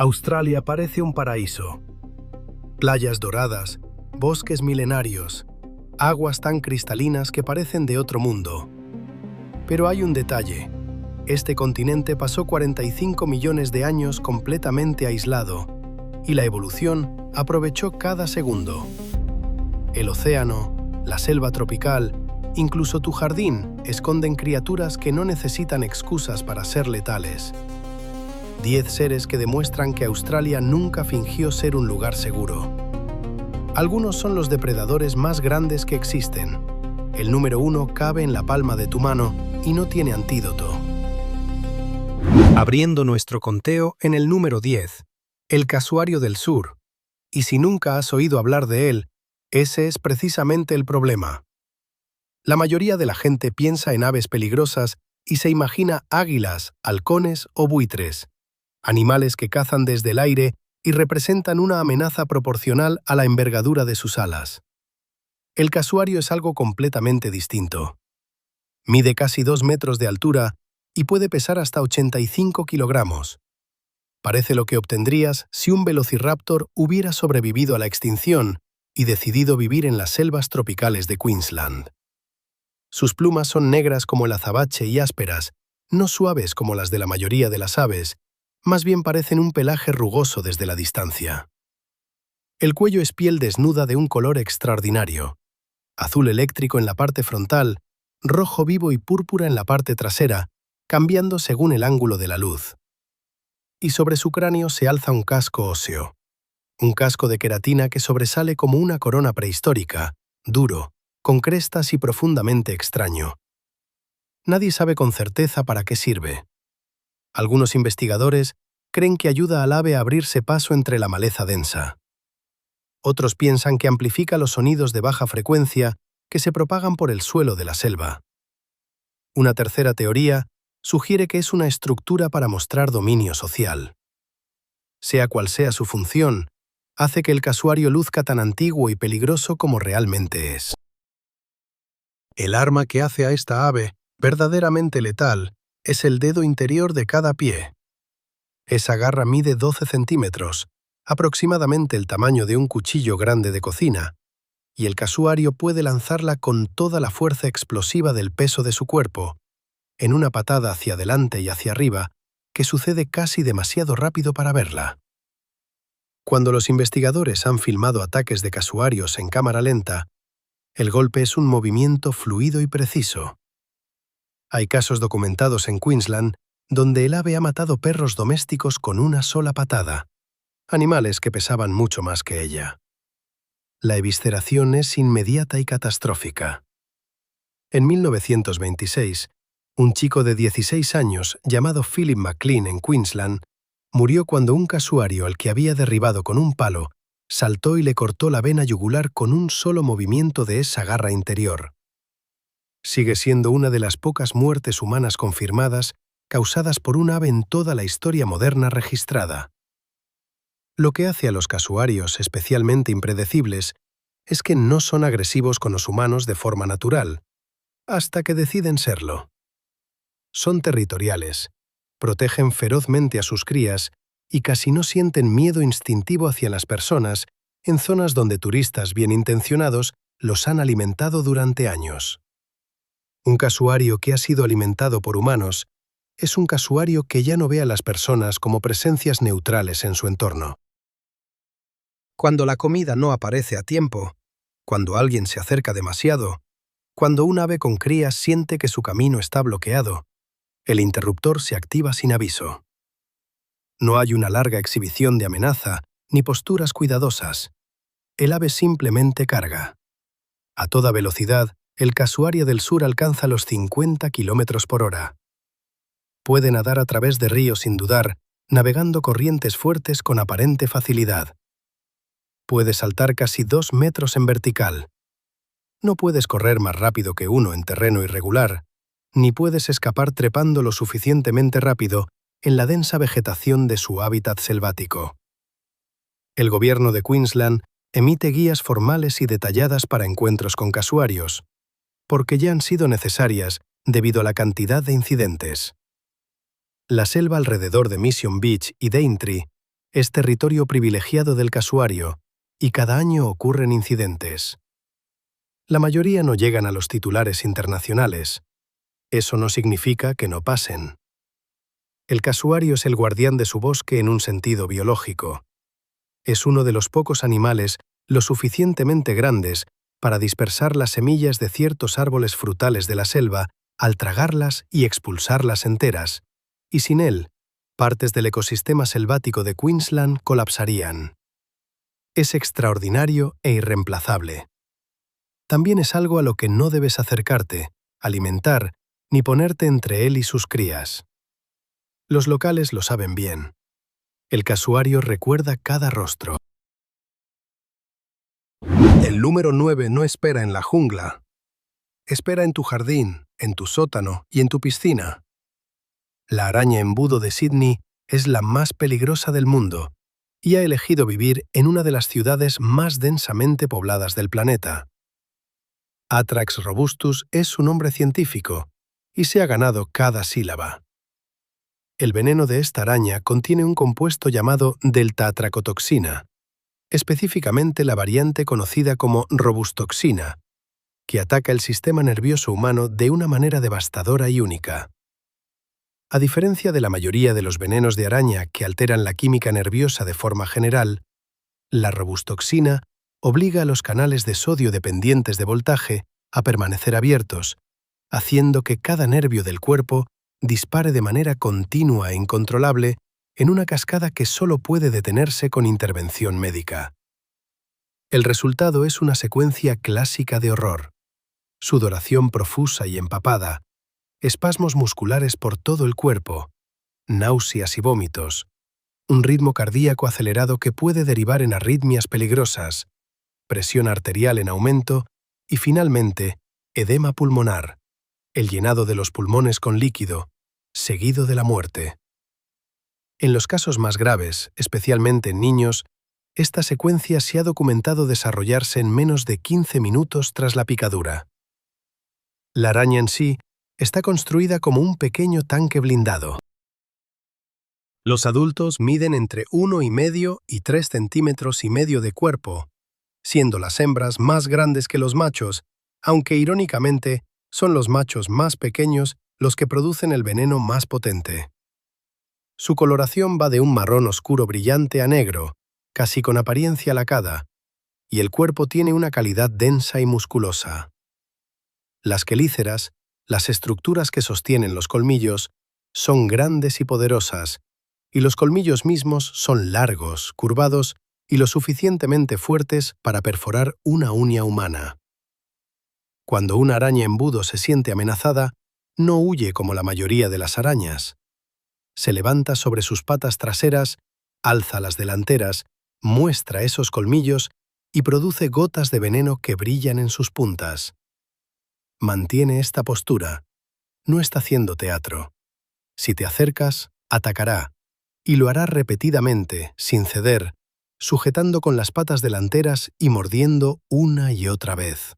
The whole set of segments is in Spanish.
Australia parece un paraíso. Playas doradas, bosques milenarios, aguas tan cristalinas que parecen de otro mundo. Pero hay un detalle. Este continente pasó 45 millones de años completamente aislado, y la evolución aprovechó cada segundo. El océano, la selva tropical, incluso tu jardín esconden criaturas que no necesitan excusas para ser letales. 10 seres que demuestran que Australia nunca fingió ser un lugar seguro. Algunos son los depredadores más grandes que existen. El número 1 cabe en la palma de tu mano y no tiene antídoto. Abriendo nuestro conteo en el número 10, el casuario del sur. Y si nunca has oído hablar de él, ese es precisamente el problema. La mayoría de la gente piensa en aves peligrosas y se imagina águilas, halcones o buitres, animales que cazan desde el aire y representan una amenaza proporcional a la envergadura de sus alas. El casuario es algo completamente distinto. Mide casi 2 metros de altura y puede pesar hasta 85 kilogramos. Parece lo que obtendrías si un velociraptor hubiera sobrevivido a la extinción y decidido vivir en las selvas tropicales de Queensland. Sus plumas son negras como el azabache y ásperas, no suaves como las de la mayoría de las aves, más bien parecen un pelaje rugoso desde la distancia. El cuello es piel desnuda de un color extraordinario, azul eléctrico en la parte frontal, rojo vivo y púrpura en la parte trasera, cambiando según el ángulo de la luz. Y sobre su cráneo se alza un casco óseo, un casco de queratina que sobresale como una corona prehistórica, duro, con crestas y profundamente extraño. Nadie sabe con certeza para qué sirve. Algunos investigadores creen que ayuda al ave a abrirse paso entre la maleza densa. Otros piensan que amplifica los sonidos de baja frecuencia que se propagan por el suelo de la selva. Una tercera teoría sugiere que es una estructura para mostrar dominio social. Sea cual sea su función, hace que el casuario luzca tan antiguo y peligroso como realmente es. El arma que hace a esta ave verdaderamente letal es el dedo interior de cada pie. Esa garra mide 12 centímetros, aproximadamente el tamaño de un cuchillo grande de cocina, y el casuario puede lanzarla con toda la fuerza explosiva del peso de su cuerpo, en una patada hacia adelante y hacia arriba, que sucede casi demasiado rápido para verla. Cuando los investigadores han filmado ataques de casuarios en cámara lenta, el golpe es un movimiento fluido y preciso. Hay casos documentados en Queensland donde el ave ha matado perros domésticos con una sola patada, animales que pesaban mucho más que ella. La evisceración es inmediata y catastrófica. En 1926, un chico de 16 años llamado Philip McLean en Queensland murió cuando un casuario al que había derribado con un palo saltó y le cortó la vena yugular con un solo movimiento de esa garra interior. Sigue siendo una de las pocas muertes humanas confirmadas causadas por un ave en toda la historia moderna registrada. Lo que hace a los casuarios especialmente impredecibles es que no son agresivos con los humanos de forma natural, hasta que deciden serlo. Son territoriales, protegen ferozmente a sus crías y casi no sienten miedo instintivo hacia las personas en zonas donde turistas bien intencionados los han alimentado durante años. Un casuario que ha sido alimentado por humanos es un casuario que ya no ve a las personas como presencias neutrales en su entorno. Cuando la comida no aparece a tiempo, cuando alguien se acerca demasiado, cuando un ave con crías siente que su camino está bloqueado, el interruptor se activa sin aviso. No hay una larga exhibición de amenaza ni posturas cuidadosas. El ave simplemente carga. A toda velocidad, el casuario del sur alcanza los 50 kilómetros por hora. Puede nadar a través de ríos sin dudar, navegando corrientes fuertes con aparente facilidad. Puede saltar casi 2 metros en vertical. No puedes correr más rápido que uno en terreno irregular, ni puedes escapar trepando lo suficientemente rápido en la densa vegetación de su hábitat selvático. El gobierno de Queensland emite guías formales y detalladas para encuentros con casuarios, porque ya han sido necesarias debido a la cantidad de incidentes. La selva alrededor de Mission Beach y Daintree Es territorio privilegiado del casuario y cada año ocurren incidentes. La mayoría no llegan a los titulares internacionales. Eso no significa que no pasen. El casuario es el guardián de su bosque en un sentido biológico. Es uno de los pocos animales lo suficientemente grandes para dispersar las semillas de ciertos árboles frutales de la selva al tragarlas y expulsarlas enteras, y sin él, partes del ecosistema selvático de Queensland colapsarían. Es extraordinario e irreemplazable. También es algo a lo que no debes acercarte, alimentar, ni ponerte entre él y sus crías. Los locales lo saben bien. El casuario recuerda cada rostro. El número 9 no espera en la jungla. Espera en tu jardín, en tu sótano y en tu piscina. La araña embudo de Sydney es la más peligrosa del mundo y ha elegido vivir en una de las ciudades más densamente pobladas del planeta. Atrax robustus es su nombre científico y se ha ganado cada sílaba. El veneno de esta araña contiene un compuesto llamado delta-atracotoxina, específicamente la variante conocida como robustoxina, que ataca el sistema nervioso humano de una manera devastadora y única. A diferencia de la mayoría de los venenos de araña que alteran la química nerviosa de forma general, la robustoxina obliga a los canales de sodio dependientes de voltaje a permanecer abiertos, haciendo que cada nervio del cuerpo dispare de manera continua e incontrolable en una cascada que solo puede detenerse con intervención médica. El resultado es una secuencia clásica de horror: sudoración profusa y empapada, espasmos musculares por todo el cuerpo, náuseas y vómitos, un ritmo cardíaco acelerado que puede derivar en arritmias peligrosas, presión arterial en aumento y, finalmente, edema pulmonar, el llenado de los pulmones con líquido, seguido de la muerte. En los casos más graves, especialmente en niños, esta secuencia se ha documentado desarrollarse en menos de 15 minutos tras la picadura. La araña en sí está construida como un pequeño tanque blindado. Los adultos miden entre 1,5 y 3,5 centímetros de cuerpo, siendo las hembras más grandes que los machos, aunque irónicamente son los machos más pequeños los que producen el veneno más potente. Su coloración va de un marrón oscuro brillante a negro, casi con apariencia lacada, y el cuerpo tiene una calidad densa y musculosa. Las quelíceras, las estructuras que sostienen los colmillos, son grandes y poderosas, y los colmillos mismos son largos, curvados y lo suficientemente fuertes para perforar una uña humana. Cuando una araña embudo se siente amenazada, no huye como la mayoría de las arañas. Se levanta sobre sus patas traseras, alza las delanteras, muestra esos colmillos y produce gotas de veneno que brillan en sus puntas. Mantiene esta postura. No está haciendo teatro. Si te acercas, atacará, y lo hará repetidamente, sin ceder, sujetando con las patas delanteras y mordiendo una y otra vez.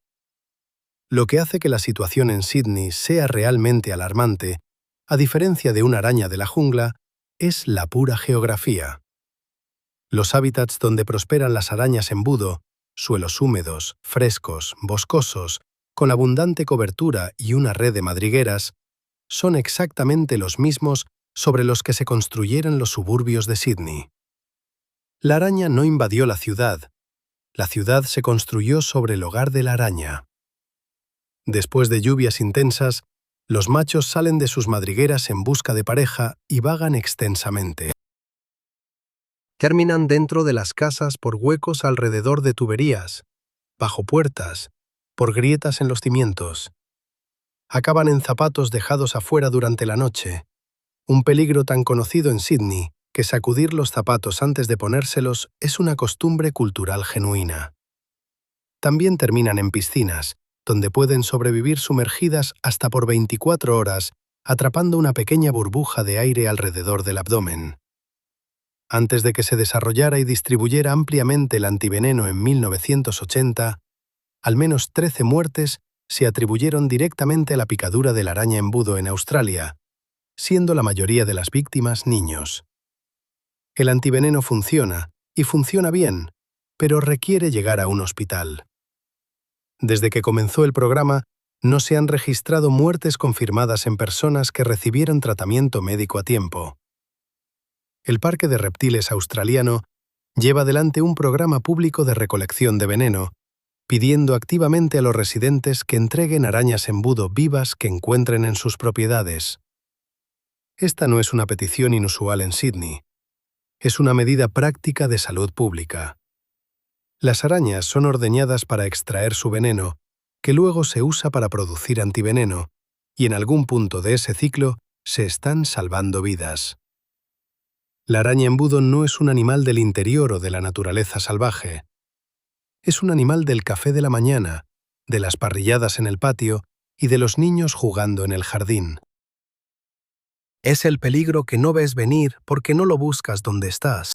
Lo que hace que la situación en Sydney sea realmente alarmante, a diferencia de una araña de la jungla, es la pura geografía. Los hábitats donde prosperan las arañas embudo, suelos húmedos, frescos, boscosos, con abundante cobertura y una red de madrigueras, son exactamente los mismos sobre los que se construyeron los suburbios de Sydney. La araña no invadió la ciudad se construyó sobre el hogar de la araña. Después de lluvias intensas, los machos salen de sus madrigueras en busca de pareja y vagan extensamente. Terminan dentro de las casas por huecos alrededor de tuberías, bajo puertas, por grietas en los cimientos. Acaban en zapatos dejados afuera durante la noche, un peligro tan conocido en Sydney que sacudir los zapatos antes de ponérselos es una costumbre cultural genuina. También terminan en piscinas, donde pueden sobrevivir sumergidas hasta por 24 horas, atrapando una pequeña burbuja de aire alrededor del abdomen. Antes de que se desarrollara y distribuyera ampliamente el antiveneno en 1980, al menos 13 muertes se atribuyeron directamente a la picadura de la araña embudo en Australia, siendo la mayoría de las víctimas niños. El antiveneno funciona, y funciona bien, pero requiere llegar a un hospital. Desde que comenzó el programa, no se han registrado muertes confirmadas en personas que recibieron tratamiento médico a tiempo. El Parque de Reptiles australiano lleva adelante un programa público de recolección de veneno, pidiendo activamente a los residentes que entreguen arañas embudo vivas que encuentren en sus propiedades. Esta no es una petición inusual en Sydney. Es una medida práctica de salud pública. Las arañas son ordeñadas para extraer su veneno, que luego se usa para producir antiveneno, y en algún punto de ese ciclo se están salvando vidas. La araña embudo no es un animal del interior o de la naturaleza salvaje. Es un animal del café de la mañana, de las parrilladas en el patio y de los niños jugando en el jardín. Es el peligro que no ves venir porque no lo buscas donde estás.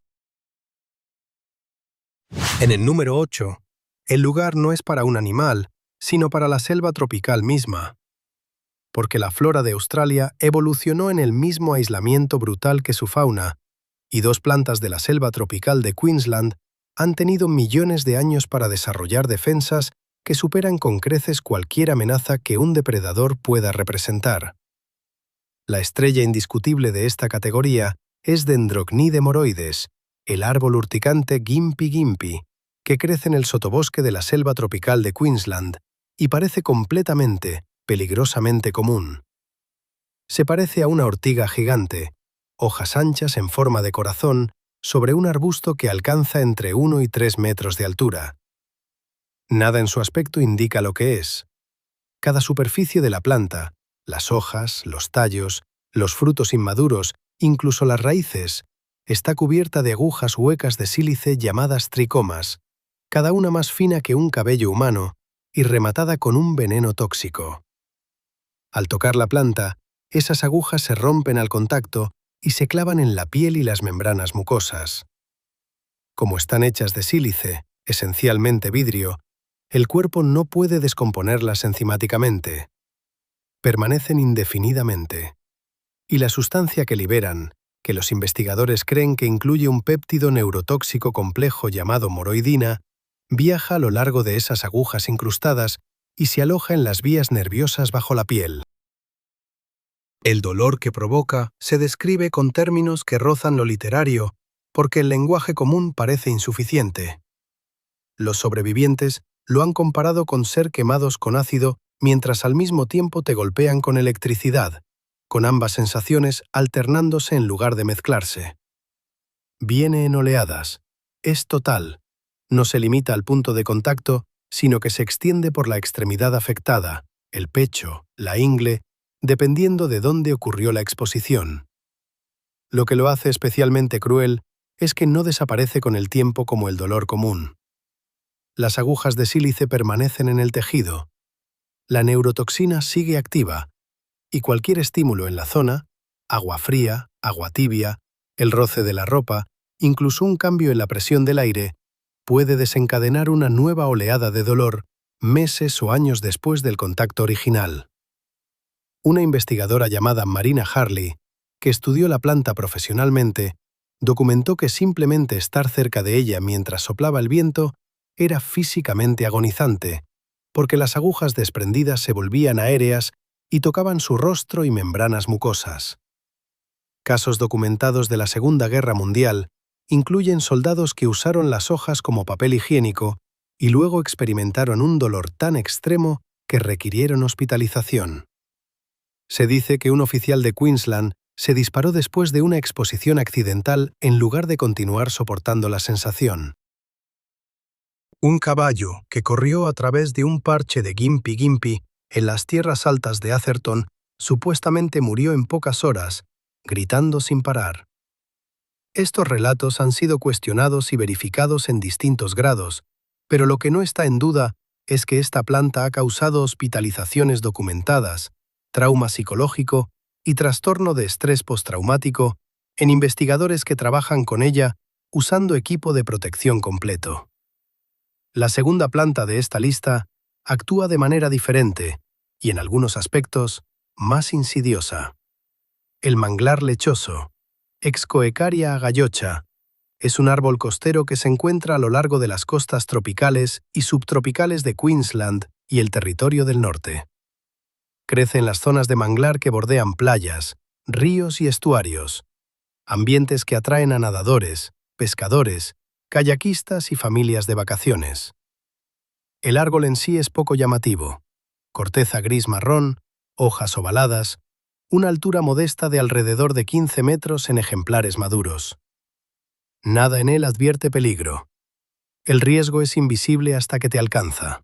En el número 8, el lugar no es para un animal, sino para la selva tropical misma. Porque la flora de Australia evolucionó en el mismo aislamiento brutal que su fauna, y dos plantas de la selva tropical de Queensland han tenido millones de años para desarrollar defensas que superan con creces cualquier amenaza que un depredador pueda representar. La estrella indiscutible de esta categoría es Dendrocnide moroides, el árbol urticante Gympie gympie, que crece en el sotobosque de la selva tropical de Queensland y parece completamente, peligrosamente común. Se parece a una ortiga gigante, hojas anchas en forma de corazón, sobre un arbusto que alcanza entre 1 y 3 metros de altura. Nada en su aspecto indica lo que es. Cada superficie de la planta, las hojas, los tallos, los frutos inmaduros, incluso las raíces, está cubierta de agujas huecas de sílice llamadas tricomas, cada una más fina que un cabello humano y rematada con un veneno tóxico. Al tocar la planta, esas agujas se rompen al contacto y se clavan en la piel y las membranas mucosas. Como están hechas de sílice, esencialmente vidrio, el cuerpo no puede descomponerlas enzimáticamente. Permanecen indefinidamente. Y la sustancia que liberan, que los investigadores creen que incluye un péptido neurotóxico complejo llamado moroidina, viaja a lo largo de esas agujas incrustadas y se aloja en las vías nerviosas bajo la piel. El dolor que provoca se describe con términos que rozan lo literario, porque el lenguaje común parece insuficiente. Los sobrevivientes lo han comparado con ser quemados con ácido mientras al mismo tiempo te golpean con electricidad, con ambas sensaciones alternándose en lugar de mezclarse. Viene en oleadas, es total, no se limita al punto de contacto, sino que se extiende por la extremidad afectada, el pecho, la ingle, dependiendo de dónde ocurrió la exposición. Lo que lo hace especialmente cruel es que no desaparece con el tiempo como el dolor común. Las agujas de sílice permanecen en el tejido. La neurotoxina sigue activa, y cualquier estímulo en la zona, agua fría, agua tibia, el roce de la ropa, incluso un cambio en la presión del aire, puede desencadenar una nueva oleada de dolor meses o años después del contacto original. Una investigadora llamada Marina Harley, que estudió la planta profesionalmente, documentó que simplemente estar cerca de ella mientras soplaba el viento era físicamente agonizante, porque las agujas desprendidas se volvían aéreas y tocaban su rostro y membranas mucosas. Casos documentados de la Segunda Guerra Mundial incluyen soldados que usaron las hojas como papel higiénico y luego experimentaron un dolor tan extremo que requirieron hospitalización. Se dice que un oficial de Queensland se disparó después de una exposición accidental en lugar de continuar soportando la sensación. Un caballo que corrió a través de un parche de Gympie gympie en las tierras altas de Atherton supuestamente murió en pocas horas, gritando sin parar. Estos relatos han sido cuestionados y verificados en distintos grados, pero lo que no está en duda es que esta planta ha causado hospitalizaciones documentadas, trauma psicológico y trastorno de estrés postraumático en investigadores que trabajan con ella usando equipo de protección completo. La segunda planta de esta lista actúa de manera diferente y, en algunos aspectos, más insidiosa. El manglar lechoso, Excoecaria agallocha, Es un árbol costero que se encuentra a lo largo de las costas tropicales y subtropicales de Queensland y el Territorio del Norte. Crece en las zonas de manglar que bordean playas, ríos y estuarios, ambientes que atraen a nadadores, pescadores, kayakistas y familias de vacaciones. El árbol en sí es poco llamativo. Corteza gris-marrón, hojas ovaladas, una altura modesta de alrededor de 15 metros en ejemplares maduros. Nada en él advierte peligro. El riesgo es invisible hasta que te alcanza.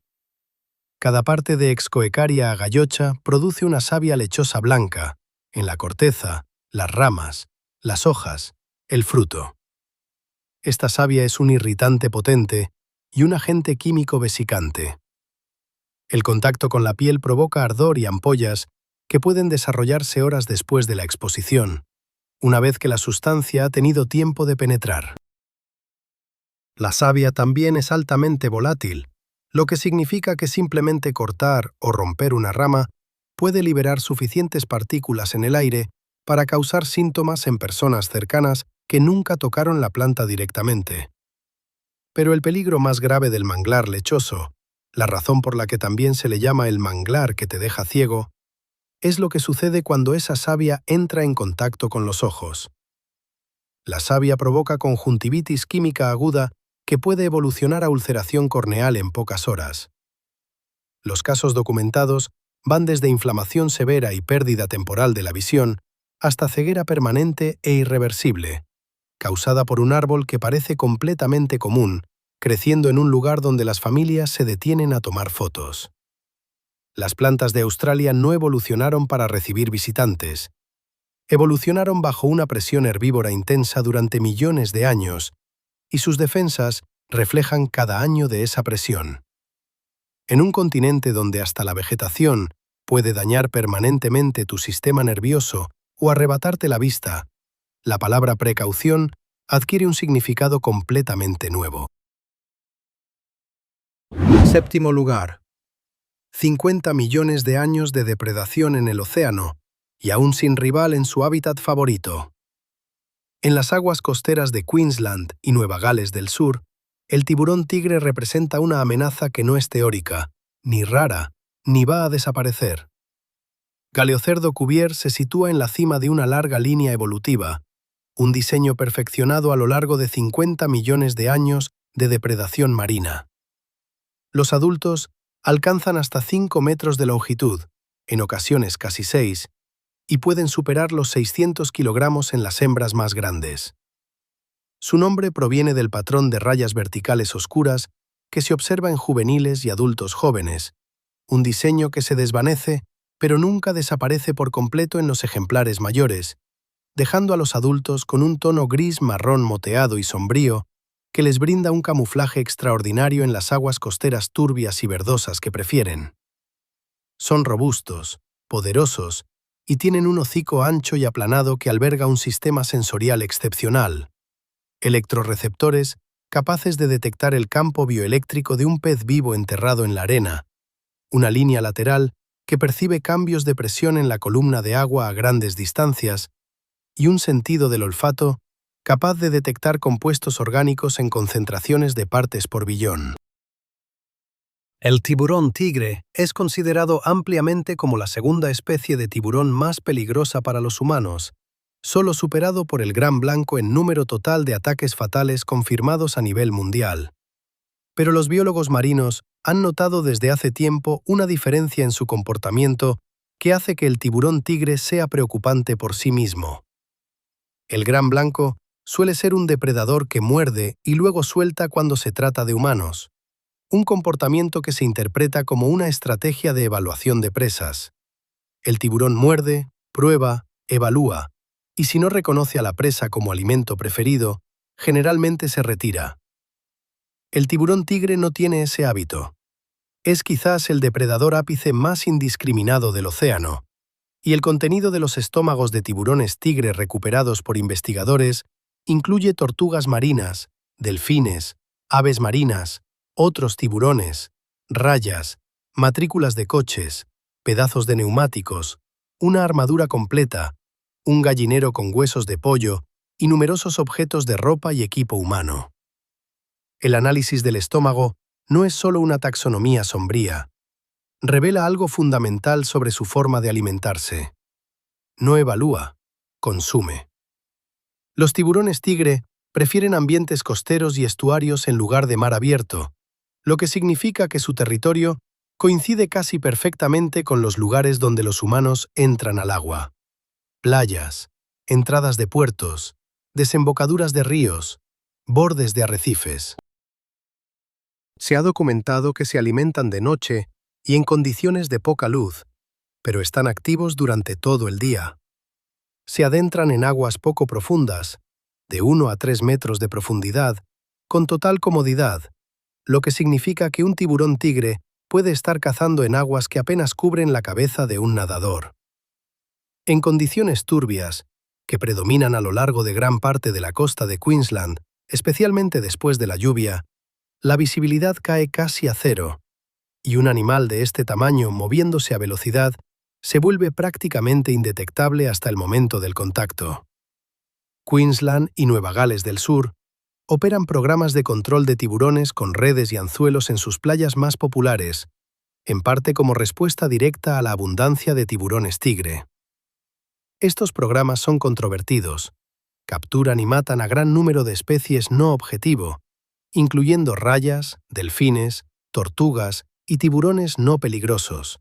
Cada parte de Excoecaria agallocha produce una savia lechosa blanca, en la corteza, las ramas, las hojas, el fruto. Esta savia es un irritante potente y un agente químico vesicante. El contacto con la piel provoca ardor y ampollas que pueden desarrollarse horas después de la exposición, una vez que la sustancia ha tenido tiempo de penetrar. La savia también es altamente volátil, lo que significa que simplemente cortar o romper una rama puede liberar suficientes partículas en el aire para causar síntomas en personas cercanas que nunca tocaron la planta directamente. Pero el peligro más grave del manglar lechoso, la razón por la que también se le llama el manglar que te deja ciego, es lo que sucede cuando esa savia entra en contacto con los ojos. La savia provoca conjuntivitis química aguda que puede evolucionar a ulceración corneal en pocas horas. Los casos documentados van desde inflamación severa y pérdida temporal de la visión hasta ceguera permanente e irreversible, causada por un árbol que parece completamente común, creciendo en un lugar donde las familias se detienen a tomar fotos. Las plantas de Australia no evolucionaron para recibir visitantes. Evolucionaron bajo una presión herbívora intensa durante millones de años, y sus defensas reflejan cada año de esa presión. En un continente donde hasta la vegetación puede dañar permanentemente tu sistema nervioso o arrebatarte la vista, la palabra precaución adquiere un significado completamente nuevo. Séptimo lugar. 50 millones de años de depredación en el océano, y aún sin rival en su hábitat favorito. En las aguas costeras de Queensland y Nueva Gales del Sur, el tiburón tigre representa una amenaza que no es teórica, ni rara, ni va a desaparecer. Galeocerdo Cuvier se sitúa en la cima de una larga línea evolutiva, un diseño perfeccionado a lo largo de 50 millones de años de depredación marina. Los adultos alcanzan hasta 5 metros de longitud, en ocasiones casi 6, y pueden superar los 600 kilogramos en las hembras más grandes. Su nombre proviene del patrón de rayas verticales oscuras que se observa en juveniles y adultos jóvenes, un diseño que se desvanece pero nunca desaparece por completo en los ejemplares mayores, dejando a los adultos con un tono gris-marrón moteado y sombrío que les brinda un camuflaje extraordinario en las aguas costeras turbias y verdosas que prefieren. Son robustos, poderosos, y tienen un hocico ancho y aplanado que alberga un sistema sensorial excepcional. Electrorreceptores capaces de detectar el campo bioeléctrico de un pez vivo enterrado en la arena, una línea lateral que percibe cambios de presión en la columna de agua a grandes distancias, y un sentido del olfato capaz de detectar compuestos orgánicos en concentraciones de partes por billón. El tiburón tigre es considerado ampliamente como la segunda especie de tiburón más peligrosa para los humanos, solo superado por el gran blanco en número total de ataques fatales confirmados a nivel mundial. Pero los biólogos marinos han notado desde hace tiempo una diferencia en su comportamiento que hace que el tiburón tigre sea preocupante por sí mismo. El gran blanco suele ser un depredador que muerde y luego suelta cuando se trata de humanos, un comportamiento que se interpreta como una estrategia de evaluación de presas. El tiburón muerde, prueba, evalúa, y si no reconoce a la presa como alimento preferido, generalmente se retira. El tiburón tigre no tiene ese hábito. Es quizás el depredador ápice más indiscriminado del océano, y el contenido de los estómagos de tiburones tigre recuperados por investigadores incluye tortugas marinas, delfines, aves marinas, otros tiburones, rayas, matrículas de coches, pedazos de neumáticos, una armadura completa, un gallinero con huesos de pollo y numerosos objetos de ropa y equipo humano. El análisis del estómago no es solo una taxonomía sombría, revela algo fundamental sobre su forma de alimentarse. No evalúa, consume. Los tiburones tigre prefieren ambientes costeros y estuarios en lugar de mar abierto, lo que significa que su territorio coincide casi perfectamente con los lugares donde los humanos entran al agua. Playas, entradas de puertos, desembocaduras de ríos, bordes de arrecifes. Se ha documentado que se alimentan de noche y en condiciones de poca luz, pero están activos durante todo el día. Se adentran en aguas poco profundas, de 1 a 3 metros de profundidad, con total comodidad, lo que significa que un tiburón tigre puede estar cazando en aguas que apenas cubren la cabeza de un nadador. En condiciones turbias, que predominan a lo largo de gran parte de la costa de Queensland, especialmente después de la lluvia, la visibilidad cae casi a cero, y un animal de este tamaño moviéndose a velocidad se vuelve prácticamente indetectable hasta el momento del contacto. Queensland y Nueva Gales del Sur operan programas de control de tiburones con redes y anzuelos en sus playas más populares, en parte como respuesta directa a la abundancia de tiburones tigre. Estos programas son controvertidos, capturan y matan a gran número de especies no objetivo, incluyendo rayas, delfines, tortugas y tiburones no peligrosos,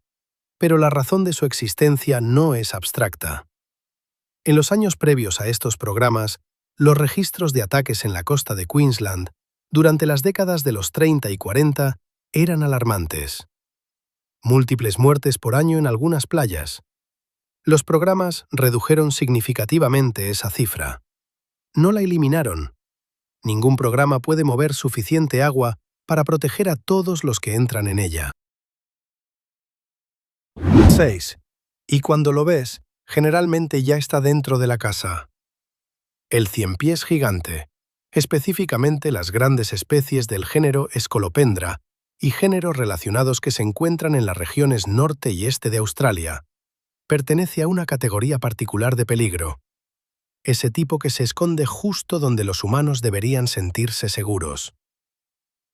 pero la razón de su existencia no es abstracta. En los años previos a estos programas, los registros de ataques en la costa de Queensland durante las décadas de los 30 y 40 eran alarmantes. Múltiples muertes por año en algunas playas. Los programas redujeron significativamente esa cifra. No la eliminaron. Ningún programa puede mover suficiente agua para proteger a todos los que entran en ella. 6. Y cuando lo ves, generalmente ya está dentro de la casa. El ciempiés gigante, específicamente las grandes especies del género Scolopendra y géneros relacionados que se encuentran en las regiones norte y este de Australia, pertenece a una categoría particular de peligro, ese tipo que se esconde justo donde los humanos deberían sentirse seguros.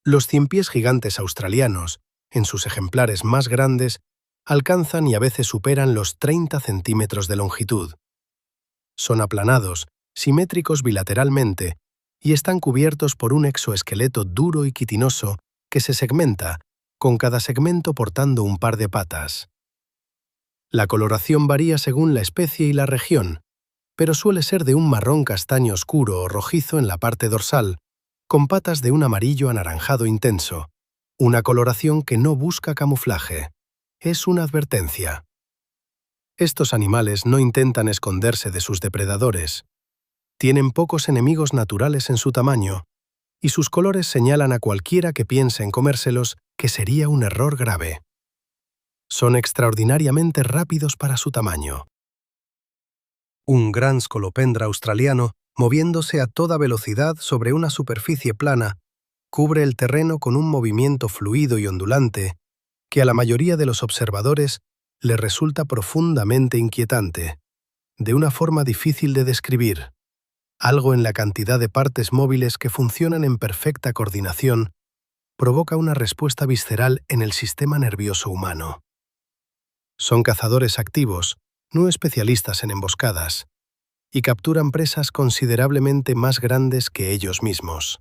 Los ciempiés gigantes australianos, en sus ejemplares más grandes, alcanzan y a veces superan los 30 centímetros de longitud. Son aplanados, simétricos bilateralmente, y están cubiertos por un exoesqueleto duro y quitinoso que se segmenta, con cada segmento portando un par de patas. La coloración varía según la especie y la región, pero suele ser de un marrón castaño oscuro o rojizo en la parte dorsal, con patas de un amarillo anaranjado intenso, una coloración que no busca camuflaje. Es una advertencia. Estos animales no intentan esconderse de sus depredadores. Tienen pocos enemigos naturales en su tamaño, y sus colores señalan a cualquiera que piense en comérselos que sería un error grave. Son extraordinariamente rápidos para su tamaño. Un gran Scolopendra australiano, moviéndose a toda velocidad sobre una superficie plana, cubre el terreno con un movimiento fluido y ondulante que a la mayoría de los observadores le resulta profundamente inquietante, de una forma difícil de describir. Algo en la cantidad de partes móviles que funcionan en perfecta coordinación provoca una respuesta visceral en el sistema nervioso humano. Son cazadores activos, no especialistas en emboscadas, y capturan presas considerablemente más grandes que ellos mismos.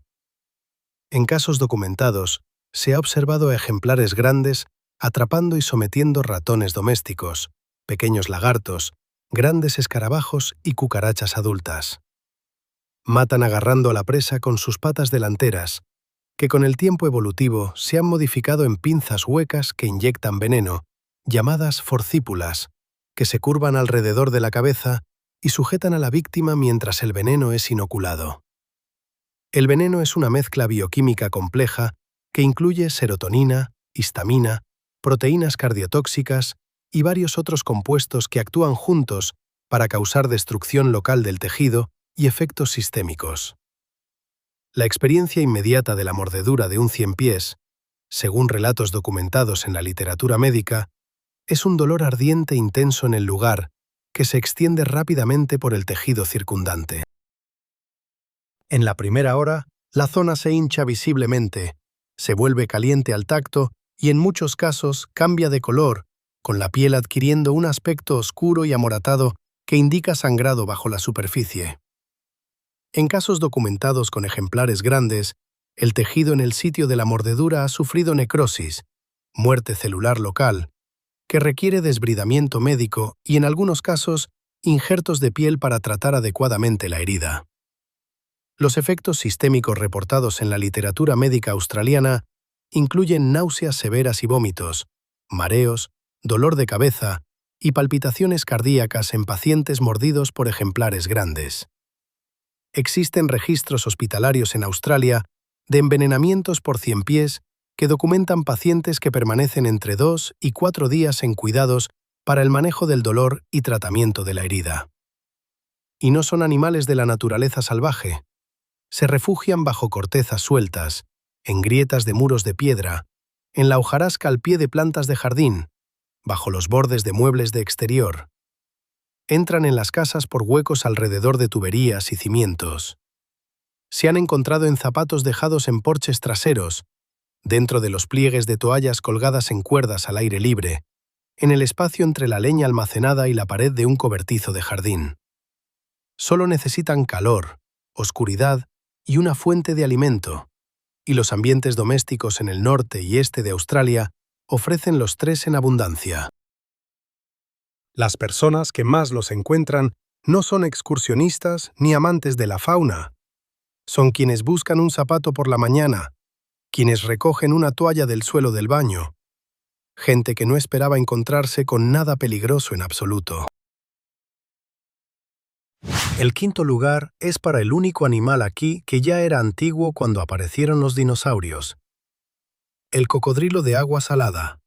En casos documentados, se ha observado a ejemplares grandes atrapando y sometiendo ratones domésticos, pequeños lagartos, grandes escarabajos y cucarachas adultas. Matan agarrando a la presa con sus patas delanteras, que con el tiempo evolutivo se han modificado en pinzas huecas que inyectan veneno, llamadas forcípulas, que se curvan alrededor de la cabeza y sujetan a la víctima mientras el veneno es inoculado. El veneno es una mezcla bioquímica compleja que incluye serotonina, histamina, proteínas cardiotóxicas y varios otros compuestos que actúan juntos para causar destrucción local del tejido y efectos sistémicos. La experiencia inmediata de la mordedura de un ciempiés, según relatos documentados en la literatura médica, es un dolor ardiente intenso en el lugar que se extiende rápidamente por el tejido circundante. En la primera hora, la zona se hincha visiblemente, se vuelve caliente al tacto y en muchos casos cambia de color, con la piel adquiriendo un aspecto oscuro y amoratado que indica sangrado bajo la superficie. En casos documentados con ejemplares grandes, el tejido en el sitio de la mordedura ha sufrido necrosis, muerte celular local, que requiere desbridamiento médico y en algunos casos injertos de piel para tratar adecuadamente la herida. Los efectos sistémicos reportados en la literatura médica australiana incluyen náuseas severas y vómitos, mareos, dolor de cabeza y palpitaciones cardíacas en pacientes mordidos por ejemplares grandes. Existen registros hospitalarios en Australia de envenenamientos por ciempiés que documentan pacientes que permanecen entre 2 y 4 días en cuidados para el manejo del dolor y tratamiento de la herida. Y no son animales de la naturaleza salvaje. Se refugian bajo cortezas sueltas, en grietas de muros de piedra, en la hojarasca al pie de plantas de jardín, bajo los bordes de muebles de exterior. Entran en las casas por huecos alrededor de tuberías y cimientos. Se han encontrado en zapatos dejados en porches traseros, dentro de los pliegues de toallas colgadas en cuerdas al aire libre, en el espacio entre la leña almacenada y la pared de un cobertizo de jardín. Solo necesitan calor, oscuridad y una fuente de alimento, y los ambientes domésticos en el norte y este de Australia ofrecen los tres en abundancia. Las personas que más los encuentran no son excursionistas ni amantes de la fauna. Son quienes buscan un zapato por la mañana, quienes recogen una toalla del suelo del baño, gente que no esperaba encontrarse con nada peligroso en absoluto. El quinto lugar es para el único animal aquí que ya era antiguo cuando aparecieron los dinosaurios. El cocodrilo de agua salada,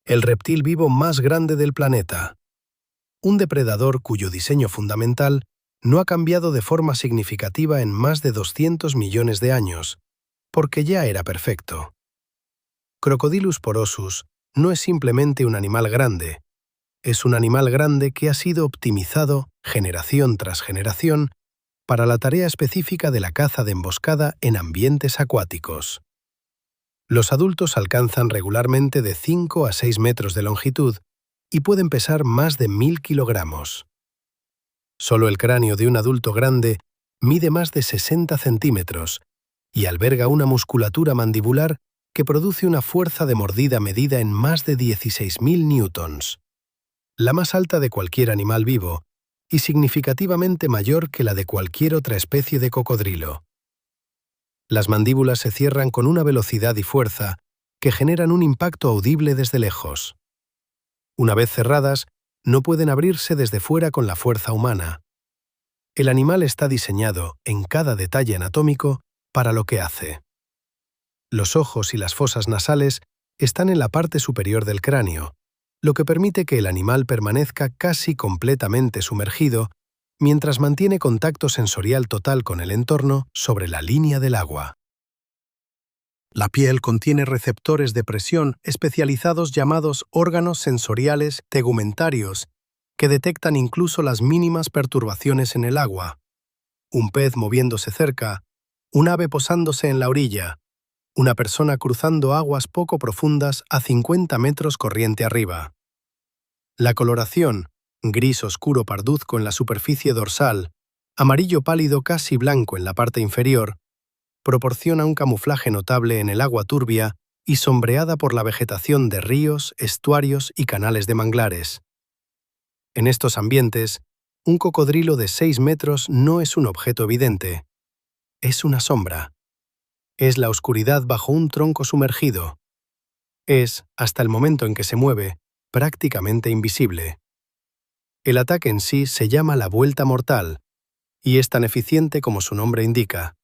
el reptil vivo más grande del planeta. Un depredador cuyo diseño fundamental no ha cambiado de forma significativa en más de 200 millones de años, porque ya era perfecto. Crocodylus porosus no es simplemente un animal grande, es un animal grande que ha sido optimizado, generación tras generación, para la tarea específica de la caza de emboscada en ambientes acuáticos. Los adultos alcanzan regularmente de 5 a 6 metros de longitud y pueden pesar más de 1000 kilogramos. Solo el cráneo de un adulto grande mide más de 60 centímetros y alberga una musculatura mandibular que produce una fuerza de mordida medida en más de 16.000 newtons, la más alta de cualquier animal vivo y significativamente mayor que la de cualquier otra especie de cocodrilo. Las mandíbulas se cierran con una velocidad y fuerza que generan un impacto audible desde lejos. Una vez cerradas, no pueden abrirse desde fuera con la fuerza humana. El animal está diseñado, en cada detalle anatómico, para lo que hace. Los ojos y las fosas nasales están en la parte superior del cráneo, lo que permite que el animal permanezca casi completamente sumergido mientras mantiene contacto sensorial total con el entorno sobre la línea del agua. La piel contiene receptores de presión especializados llamados órganos sensoriales tegumentarios que detectan incluso las mínimas perturbaciones en el agua. Un pez moviéndose cerca, un ave posándose en la orilla, una persona cruzando aguas poco profundas a 50 metros corriente arriba. La coloración, gris oscuro parduzco en la superficie dorsal, amarillo pálido casi blanco en la parte inferior, proporciona un camuflaje notable en el agua turbia y sombreada por la vegetación de ríos, estuarios y canales de manglares. En estos ambientes, un cocodrilo de 6 metros no es un objeto evidente. Es una sombra. Es la oscuridad bajo un tronco sumergido. Es, hasta el momento en que se mueve, prácticamente invisible. El ataque en sí se llama la vuelta mortal, y es tan eficiente como su nombre indica.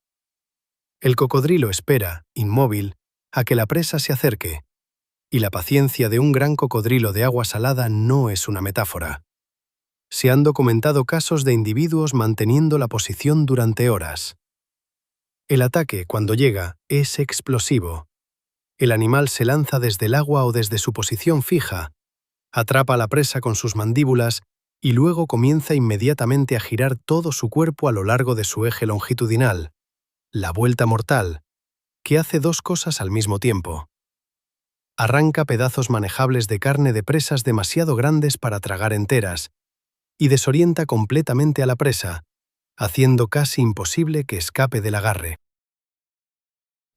El cocodrilo espera, inmóvil, a que la presa se acerque, y la paciencia de un gran cocodrilo de agua salada no es una metáfora. Se han documentado casos de individuos manteniendo la posición durante horas. El ataque, cuando llega, es explosivo. El animal se lanza desde el agua o desde su posición fija, atrapa a la presa con sus mandíbulas y luego comienza inmediatamente a girar todo su cuerpo a lo largo de su eje longitudinal, la vuelta mortal, que hace dos cosas al mismo tiempo. Arranca pedazos manejables de carne de presas demasiado grandes para tragar enteras y desorienta completamente a la presa, haciendo casi imposible que escape del agarre.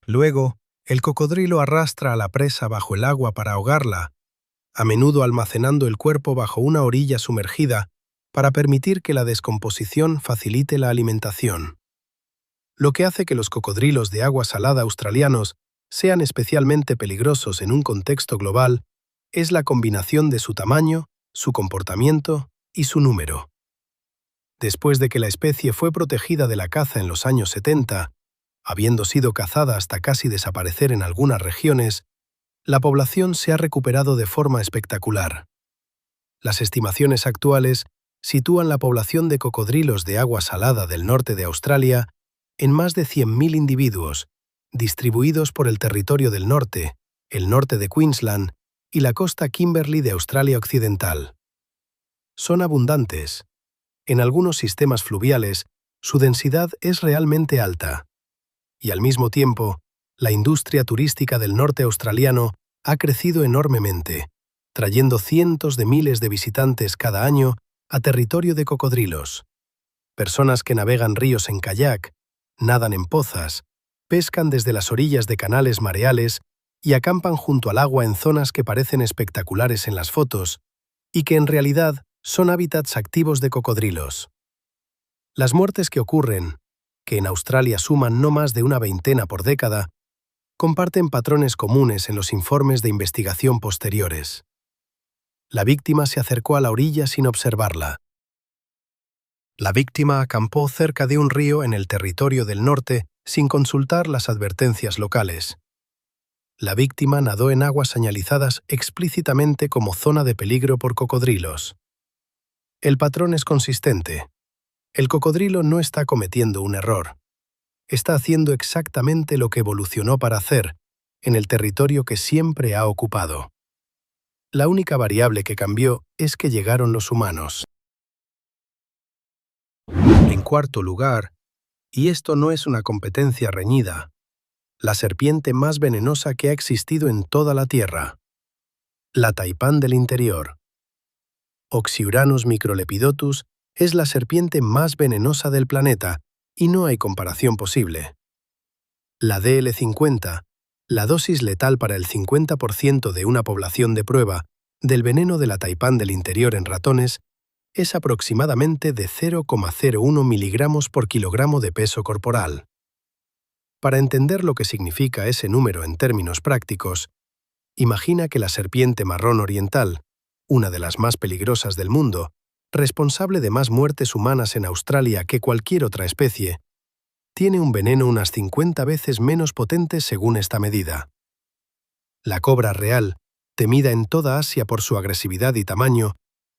Luego, el cocodrilo arrastra a la presa bajo el agua para ahogarla, a menudo almacenando el cuerpo bajo una orilla sumergida para permitir que la descomposición facilite la alimentación. Lo que hace que los cocodrilos de agua salada australianos sean especialmente peligrosos en un contexto global es la combinación de su tamaño, su comportamiento y su número. Después de que la especie fue protegida de la caza en los años 70, habiendo sido cazada hasta casi desaparecer en algunas regiones, la población se ha recuperado de forma espectacular. Las estimaciones actuales sitúan la población de cocodrilos de agua salada del norte de Australia en más de 100.000 individuos, distribuidos por el territorio del norte, el norte de Queensland y la costa Kimberley de Australia Occidental. Son abundantes. En algunos sistemas fluviales, su densidad es realmente alta. Y al mismo tiempo, la industria turística del norte australiano ha crecido enormemente, trayendo cientos de miles de visitantes cada año a territorio de cocodrilos. Personas que navegan ríos en kayak, nadan en pozas, pescan desde las orillas de canales mareales y acampan junto al agua en zonas que parecen espectaculares en las fotos y que en realidad son hábitats activos de cocodrilos. Las muertes que ocurren, que en Australia suman no más de una veintena por década, comparten patrones comunes en los informes de investigación posteriores. La víctima se acercó a la orilla sin observarla. La víctima acampó cerca de un río en el territorio del norte sin consultar las advertencias locales. La víctima nadó en aguas señalizadas explícitamente como zona de peligro por cocodrilos. El patrón es consistente. El cocodrilo no está cometiendo un error. Está haciendo exactamente lo que evolucionó para hacer, en el territorio que siempre ha ocupado. La única variable que cambió es que llegaron los humanos. En cuarto lugar, y esto no es una competencia reñida, la serpiente más venenosa que ha existido en toda la Tierra. La taipán del interior. Oxyuranus microlepidotus es la serpiente más venenosa del planeta y no hay comparación posible. La DL50, la dosis letal para el 50% de una población de prueba del veneno de la taipán del interior en ratones, es aproximadamente de 0,01 miligramos por kilogramo de peso corporal. Para entender lo que significa ese número en términos prácticos, imagina que la serpiente marrón oriental, una de las más peligrosas del mundo, responsable de más muertes humanas en Australia que cualquier otra especie, tiene un veneno unas 50 veces menos potente según esta medida. La cobra real, temida en toda Asia por su agresividad y tamaño,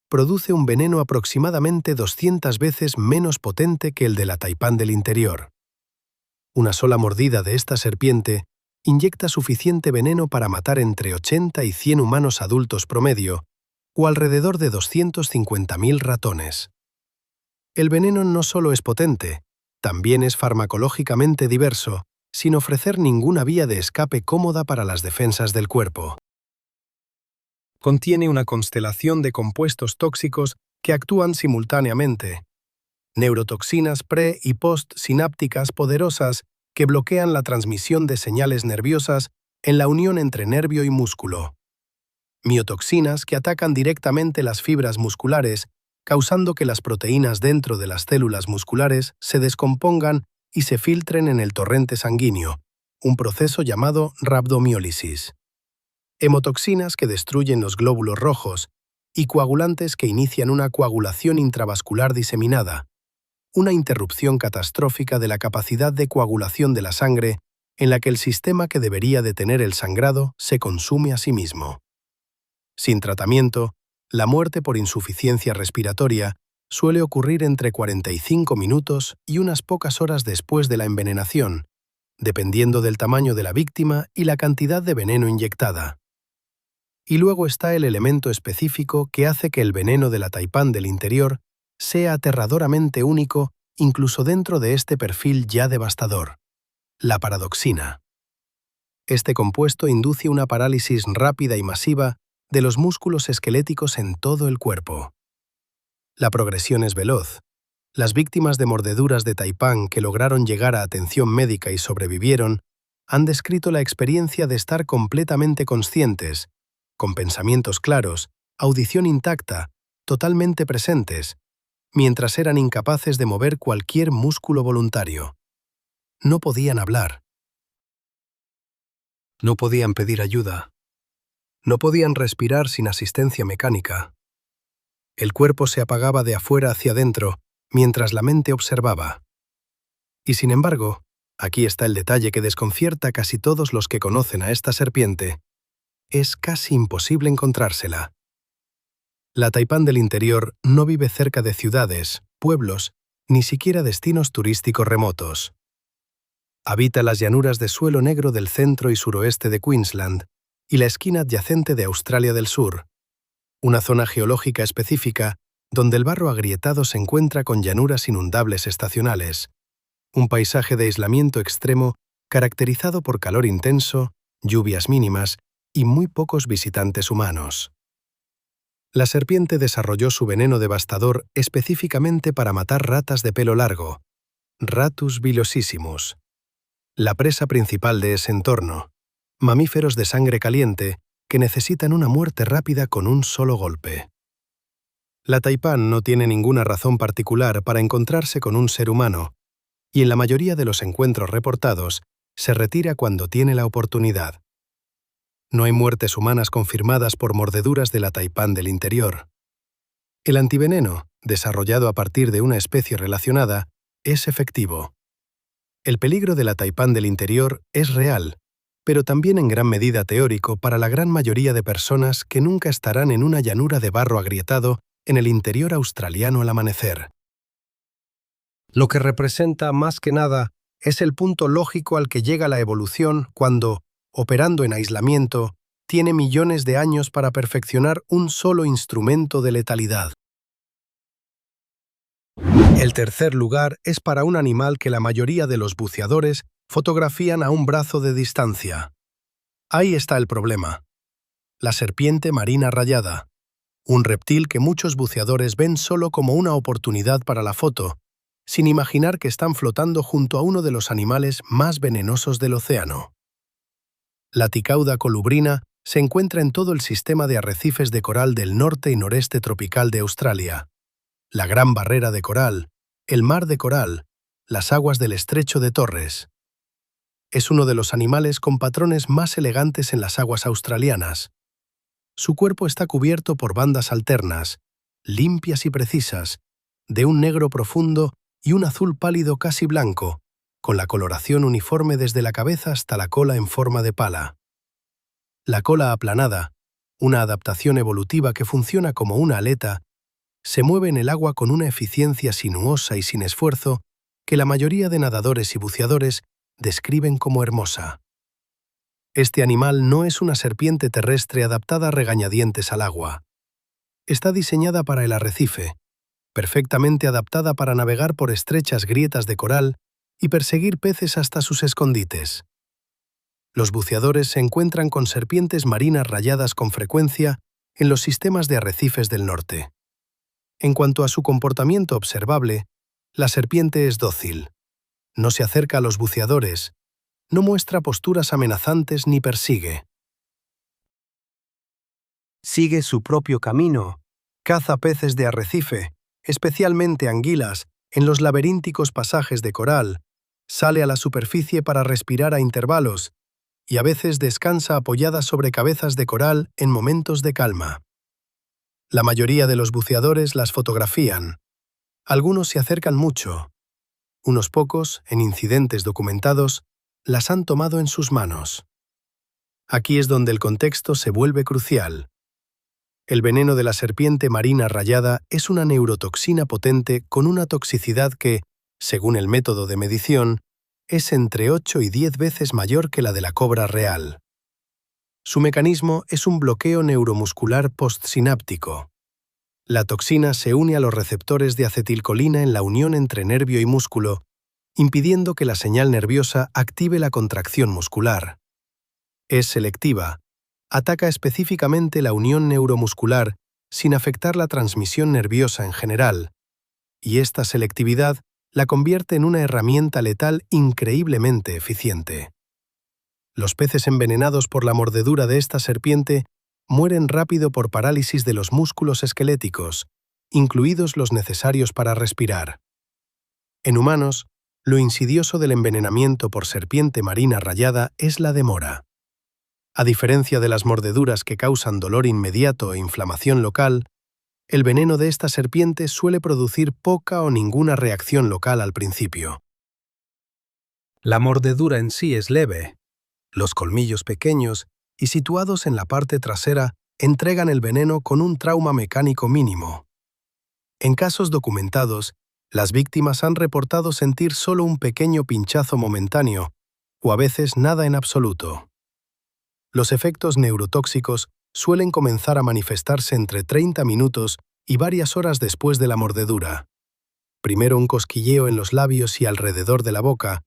produce un veneno aproximadamente 200 veces menos potente que el de la taipán del interior. Una sola mordida de esta serpiente inyecta suficiente veneno para matar entre 80 y 100 humanos adultos promedio, o alrededor de 250.000 ratones. El veneno no solo es potente, también es farmacológicamente diverso, sin ofrecer ninguna vía de escape cómoda para las defensas del cuerpo. Contiene una constelación de compuestos tóxicos que actúan simultáneamente. Neurotoxinas pre- y postsinápticas poderosas que bloquean la transmisión de señales nerviosas en la unión entre nervio y músculo. Miotoxinas que atacan directamente las fibras musculares, causando que las proteínas dentro de las células musculares se descompongan y se filtren en el torrente sanguíneo, un proceso llamado rabdomiólisis. Hemotoxinas que destruyen los glóbulos rojos y coagulantes que inician una coagulación intravascular diseminada, una interrupción catastrófica de la capacidad de coagulación de la sangre en la que el sistema que debería detener el sangrado se consume a sí mismo. Sin tratamiento, la muerte por insuficiencia respiratoria suele ocurrir entre 45 minutos y unas pocas horas después de la envenenación, dependiendo del tamaño de la víctima y la cantidad de veneno inyectada. Y luego está el elemento específico que hace que el veneno de la taipán del interior sea aterradoramente único incluso dentro de este perfil ya devastador. la paradoxina. Este compuesto induce una parálisis rápida y masiva de los músculos esqueléticos en todo el cuerpo. La progresión es veloz. Las víctimas de mordeduras de taipán que lograron llegar a atención médica y sobrevivieron han descrito la experiencia de estar completamente conscientes, con pensamientos claros, audición intacta, totalmente presentes, mientras eran incapaces de mover cualquier músculo voluntario. No podían hablar. No podían pedir ayuda. No podían respirar sin asistencia mecánica. El cuerpo se apagaba de afuera hacia adentro, mientras la mente observaba. Y sin embargo, aquí está el detalle que desconcierta a casi todos los que conocen a esta serpiente. Es casi imposible encontrársela. La taipán del interior no vive cerca de ciudades, pueblos, ni siquiera destinos turísticos remotos. Habita las llanuras de suelo negro del centro y suroeste de Queensland y la esquina adyacente de Australia del Sur, una zona geológica específica donde el barro agrietado se encuentra con llanuras inundables estacionales, un paisaje de aislamiento extremo caracterizado por calor intenso, lluvias mínimas y muy pocos visitantes humanos. La serpiente desarrolló su veneno devastador específicamente para matar ratas de pelo largo, Rattus vilosissimus, la presa principal de ese entorno, mamíferos de sangre caliente que necesitan una muerte rápida con un solo golpe. La taipán no tiene ninguna razón particular para encontrarse con un ser humano, y en la mayoría de los encuentros reportados se retira cuando tiene la oportunidad. No hay muertes humanas confirmadas por mordeduras de la taipán del interior. El antiveneno, desarrollado a partir de una especie relacionada, es efectivo. El peligro de la taipán del interior es real, pero también en gran medida teórico para la gran mayoría de personas que nunca estarán en una llanura de barro agrietado en el interior australiano al amanecer. Lo que representa más que nada es el punto lógico al que llega la evolución cuando, operando en aislamiento, tiene millones de años para perfeccionar un solo instrumento de letalidad. El tercer lugar es para un animal que la mayoría de los buceadores fotografían a un brazo de distancia. Ahí está el problema. La serpiente marina rayada, un reptil que muchos buceadores ven solo como una oportunidad para la foto, sin imaginar que están flotando junto a uno de los animales más venenosos del océano. La Ticauda colubrina se encuentra en todo el sistema de arrecifes de coral del norte y noreste tropical de Australia, la Gran Barrera de Coral, el Mar de Coral, las aguas del Estrecho de Torres. Es uno de los animales con patrones más elegantes en las aguas australianas. Su cuerpo está cubierto por bandas alternas, limpias y precisas, de un negro profundo y un azul pálido casi blanco, con la coloración uniforme desde la cabeza hasta la cola en forma de pala. La cola aplanada, una adaptación evolutiva que funciona como una aleta, se mueve en el agua con una eficiencia sinuosa y sin esfuerzo que la mayoría de nadadores y buceadores describen como hermosa. Este animal no es una serpiente terrestre adaptada a regañadientes al agua. Está diseñada para el arrecife, perfectamente adaptada para navegar por estrechas grietas de coral y perseguir peces hasta sus escondites. Los buceadores se encuentran con serpientes marinas rayadas con frecuencia en los sistemas de arrecifes del norte. En cuanto a su comportamiento observable, la serpiente es dócil. No se acerca a los buceadores, no muestra posturas amenazantes ni persigue. Sigue su propio camino, caza peces de arrecife, especialmente anguilas, en los laberínticos pasajes de coral, sale a la superficie para respirar a intervalos y a veces descansa apoyada sobre cabezas de coral en momentos de calma. La mayoría de los buceadores las fotografían. Algunos se acercan mucho. Unos pocos, en incidentes documentados, las han tomado en sus manos. Aquí es donde el contexto se vuelve crucial. El veneno de la serpiente marina rayada es una neurotoxina potente con una toxicidad que, según el método de medición, es entre 8 y 10 veces mayor que la de la cobra real. Su mecanismo es un bloqueo neuromuscular postsináptico. La toxina se une a los receptores de acetilcolina en la unión entre nervio y músculo impidiendo que la señal nerviosa active la contracción muscular. Es selectiva, ataca específicamente la unión neuromuscular sin afectar la transmisión nerviosa en general, y esta selectividad la convierte en una herramienta letal increíblemente eficiente. Los peces envenenados por la mordedura de esta serpiente mueren rápido por parálisis de los músculos esqueléticos, incluidos los necesarios para respirar. En humanos, lo insidioso del envenenamiento por serpiente marina rayada es la demora. A diferencia de las mordeduras que causan dolor inmediato e inflamación local, el veneno de esta serpiente suele producir poca o ninguna reacción local al principio. La mordedura en sí es leve. Los colmillos pequeños y situados en la parte trasera entregan el veneno con un trauma mecánico mínimo. En casos documentados, las víctimas han reportado sentir solo un pequeño pinchazo momentáneo, o a veces nada en absoluto. Los efectos neurotóxicos suelen comenzar a manifestarse entre 30 minutos y varias horas después de la mordedura. Primero un cosquilleo en los labios y alrededor de la boca,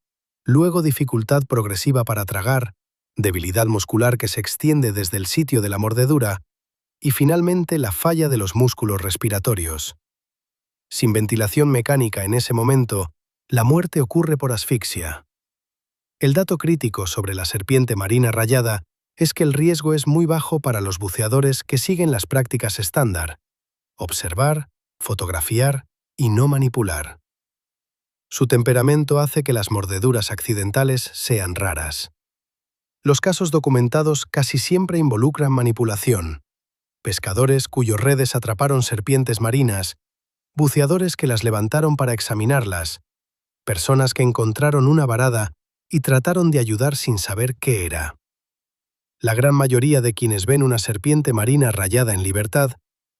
luego dificultad progresiva para tragar, debilidad muscular que se extiende desde el sitio de la mordedura y finalmente la falla de los músculos respiratorios. Sin ventilación mecánica en ese momento, la muerte ocurre por asfixia. El dato crítico sobre la serpiente marina rayada es que el riesgo es muy bajo para los buceadores que siguen las prácticas estándar: observar, fotografiar y no manipular. Su temperamento hace que las mordeduras accidentales sean raras. Los casos documentados casi siempre involucran manipulación: pescadores cuyos redes atraparon serpientes marinas, buceadores que las levantaron para examinarlas, personas que encontraron una varada y trataron de ayudar sin saber qué era. La gran mayoría de quienes ven una serpiente marina rayada en libertad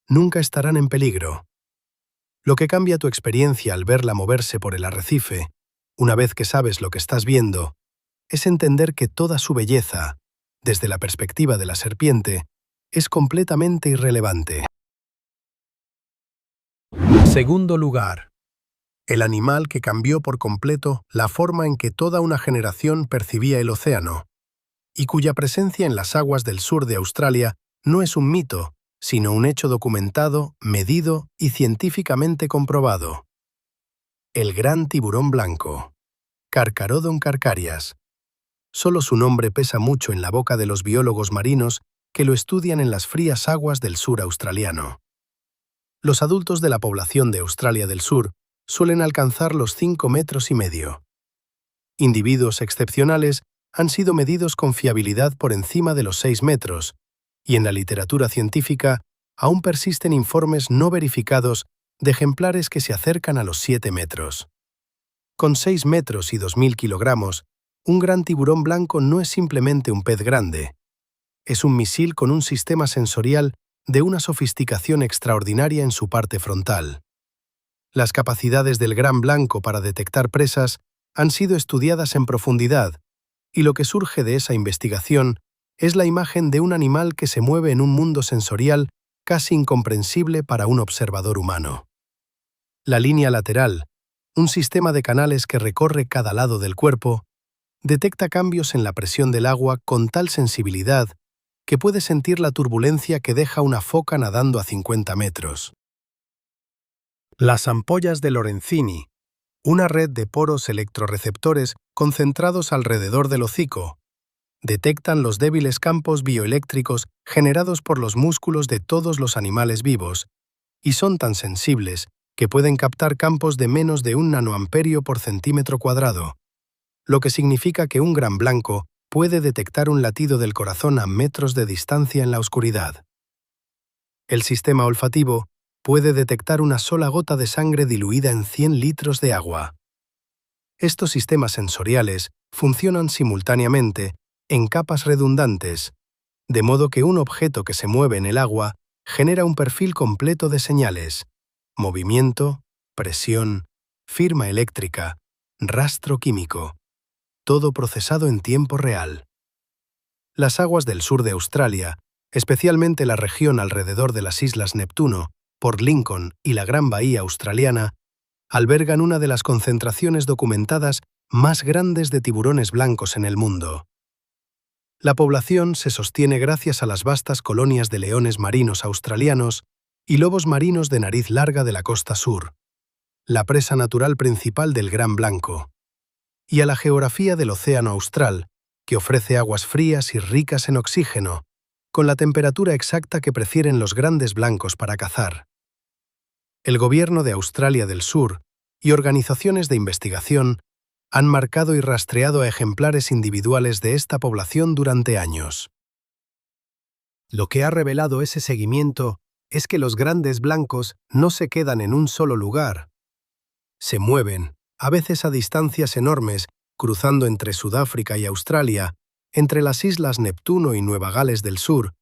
nunca estarán en peligro. Lo que cambia tu experiencia al verla moverse por el arrecife, una vez que sabes lo que estás viendo, es entender que toda su belleza, desde la perspectiva de la serpiente, es completamente irrelevante. Segundo lugar, el animal que cambió por completo la forma en que toda una generación percibía el océano, y cuya presencia en las aguas del sur de Australia no es un mito, sino un hecho documentado, medido y científicamente comprobado. El gran tiburón blanco, Carcharodon carcharias. Solo su nombre pesa mucho en la boca de los biólogos marinos que lo estudian en las frías aguas del sur australiano. Los adultos de la población de Australia del Sur suelen alcanzar los 5,5 metros. Individuos excepcionales han sido medidos con fiabilidad por encima de los 6 metros, y en la literatura científica aún persisten informes no verificados de ejemplares que se acercan a los 7 metros. Con 6 metros y 2.000 kilogramos, un gran tiburón blanco no es simplemente un pez grande. Es un misil con un sistema sensorial de una sofisticación extraordinaria en su parte frontal. Las capacidades del gran blanco para detectar presas han sido estudiadas en profundidad, y lo que surge de esa investigación es la imagen de un animal que se mueve en un mundo sensorial casi incomprensible para un observador humano. La línea lateral, un sistema de canales que recorre cada lado del cuerpo, detecta cambios en la presión del agua con tal sensibilidad que puede sentir la turbulencia que deja una foca nadando a 50 metros. Las ampollas de Lorenzini, una red de poros electrorreceptores concentrados alrededor del hocico, detectan los débiles campos bioeléctricos generados por los músculos de todos los animales vivos y son tan sensibles que pueden captar campos de menos de 1 nanoamperio por centímetro cuadrado, lo que significa que un gran blanco puede detectar un latido del corazón a metros de distancia en la oscuridad. El sistema olfativo puede detectar una sola gota de sangre diluida en 100 litros de agua. Estos sistemas sensoriales funcionan simultáneamente en capas redundantes, de modo que un objeto que se mueve en el agua genera un perfil completo de señales: movimiento, presión, firma eléctrica, rastro químico, todo procesado en tiempo real. Las aguas del sur de Australia, especialmente la región alrededor de las islas Neptuno, Port Lincoln y la Gran Bahía Australiana, albergan una de las concentraciones documentadas más grandes de tiburones blancos en el mundo. La población se sostiene gracias a las vastas colonias de leones marinos australianos y lobos marinos de nariz larga de la costa sur, la presa natural principal del gran blanco, y a la geografía del océano austral, que ofrece aguas frías y ricas en oxígeno, con la temperatura exacta que prefieren los grandes blancos para cazar. El gobierno de Australia del Sur y organizaciones de investigación han marcado y rastreado a ejemplares individuales de esta población durante años. Lo que ha revelado ese seguimiento es que los grandes blancos no se quedan en un solo lugar. Se mueven, a veces a distancias enormes, cruzando entre Sudáfrica y Australia, entre las islas Neptuno y Nueva Gales del Sur,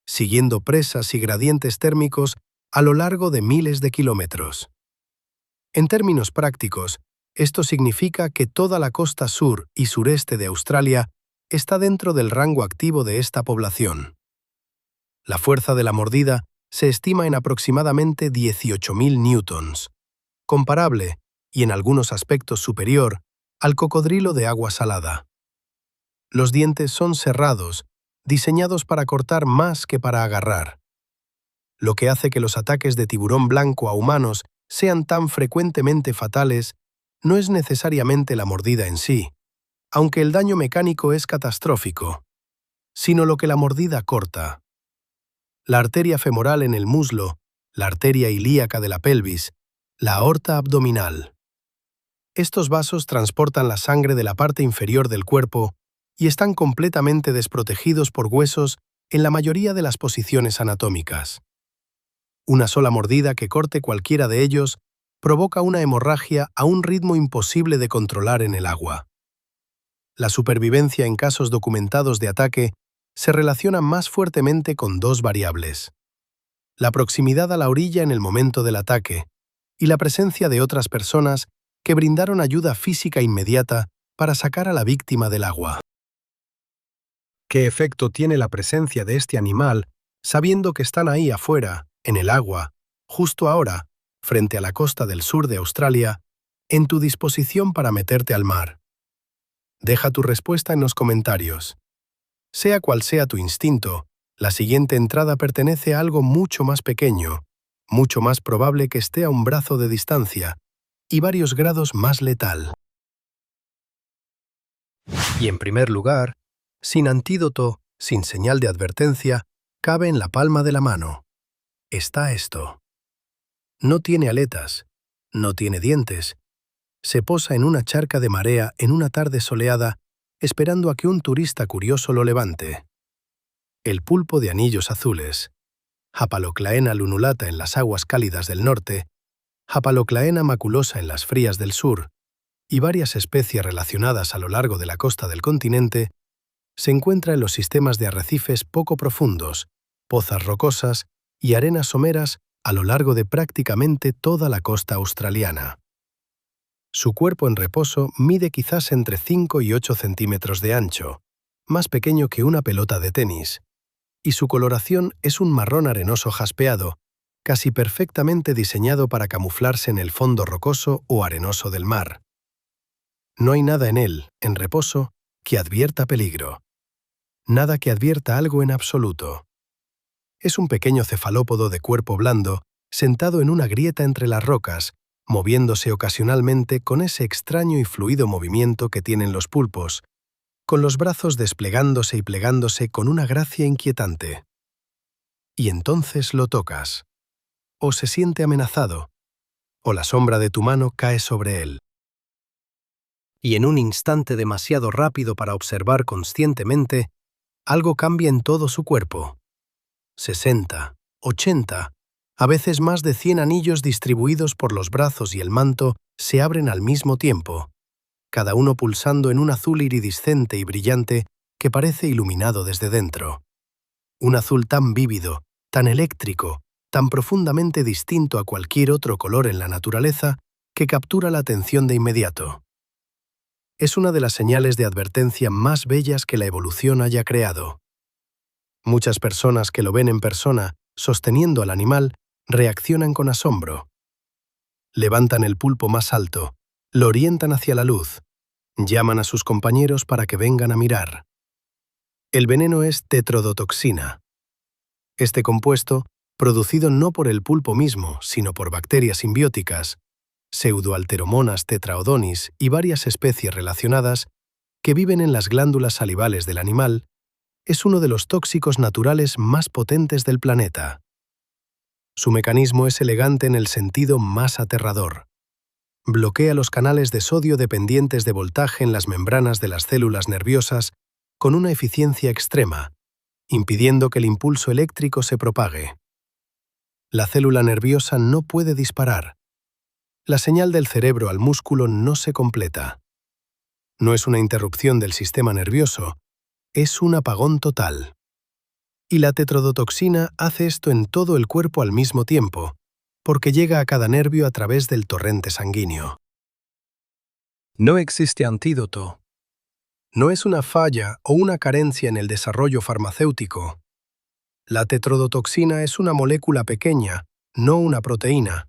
siguiendo presas y gradientes térmicos a lo largo de miles de kilómetros. En términos prácticos, esto significa que toda la costa sur y sureste de Australia está dentro del rango activo de esta población. La fuerza de la mordida se estima en aproximadamente 18.000 newtons, comparable, y en algunos aspectos superior, al cocodrilo de agua salada. Los dientes son serrados, diseñados para cortar más que para agarrar, lo que hace que los ataques de tiburón blanco a humanos sean tan frecuentemente fatales. No es necesariamente la mordida en sí, aunque el daño mecánico es catastrófico, sino lo que la mordida corta. La arteria femoral en el muslo, la arteria ilíaca de la pelvis, la aorta abdominal. Estos vasos transportan la sangre de la parte inferior del cuerpo y están completamente desprotegidos por huesos en la mayoría de las posiciones anatómicas. Una sola mordida que corte cualquiera de ellos provoca una hemorragia a un ritmo imposible de controlar en el agua. La supervivencia en casos documentados de ataque se relaciona más fuertemente con dos variables: la proximidad a la orilla en el momento del ataque y la presencia de otras personas que brindaron ayuda física inmediata para sacar a la víctima del agua. ¿Qué efecto tiene la presencia de este animal sabiendo que están ahí afuera, en el agua, justo ahora, frente a la costa del sur de Australia, en tu disposición para meterte al mar? Deja tu respuesta en los comentarios. Sea cual sea tu instinto, la siguiente entrada pertenece a algo mucho más pequeño, mucho más probable que esté a un brazo de distancia y varios grados más letal. Y en primer lugar, sin antídoto, sin señal de advertencia, cabe en la palma de la mano. Está esto. No tiene aletas, no tiene dientes. Se posa en una charca de marea en una tarde soleada, esperando a que un turista curioso lo levante. El pulpo de anillos azules, Hapaloclaena lunulata en las aguas cálidas del norte, Hapaloclaena maculosa en las frías del sur, y varias especies relacionadas a lo largo de la costa del continente, se encuentra en los sistemas de arrecifes poco profundos, pozas rocosas y arenas someras a lo largo de prácticamente toda la costa australiana. Su cuerpo en reposo mide quizás entre 5 y 8 centímetros de ancho, más pequeño que una pelota de tenis, y su coloración es un marrón arenoso jaspeado, casi perfectamente diseñado para camuflarse en el fondo rocoso o arenoso del mar. No hay nada en él, en reposo, que advierta peligro. Nada que advierta algo en absoluto. Es un pequeño cefalópodo de cuerpo blando, sentado en una grieta entre las rocas, moviéndose ocasionalmente con ese extraño y fluido movimiento que tienen los pulpos, con los brazos desplegándose y plegándose con una gracia inquietante. Y entonces lo tocas. O se siente amenazado, o la sombra de tu mano cae sobre él. Y en un instante demasiado rápido para observar conscientemente, algo cambia en todo su cuerpo. 60, 80, a veces más de 100 anillos distribuidos por los brazos y el manto se abren al mismo tiempo, cada uno pulsando en un azul iridiscente y brillante que parece iluminado desde dentro. Un azul tan vívido, tan eléctrico, tan profundamente distinto a cualquier otro color en la naturaleza, que captura la atención de inmediato. Es una de las señales de advertencia más bellas que la evolución haya creado. Muchas personas que lo ven en persona, sosteniendo al animal, reaccionan con asombro. Levantan el pulpo más alto, lo orientan hacia la luz, llaman a sus compañeros para que vengan a mirar. El veneno es tetrodotoxina. Este compuesto, producido no por el pulpo mismo, sino por bacterias simbióticas, Pseudohalteromonas tetraodonis y varias especies relacionadas que viven en las glándulas salivales del animal, es uno de los tóxicos naturales más potentes del planeta. Su mecanismo es elegante en el sentido más aterrador. Bloquea los canales de sodio dependientes de voltaje en las membranas de las células nerviosas con una eficiencia extrema, impidiendo que el impulso eléctrico se propague. La célula nerviosa no puede disparar. La señal del cerebro al músculo no se completa. No es una interrupción del sistema nervioso, es un apagón total. Y la tetrodotoxina hace esto en todo el cuerpo al mismo tiempo, porque llega a cada nervio a través del torrente sanguíneo. No existe antídoto. No es una falla o una carencia en el desarrollo farmacéutico. La tetrodotoxina es una molécula pequeña, no una proteína.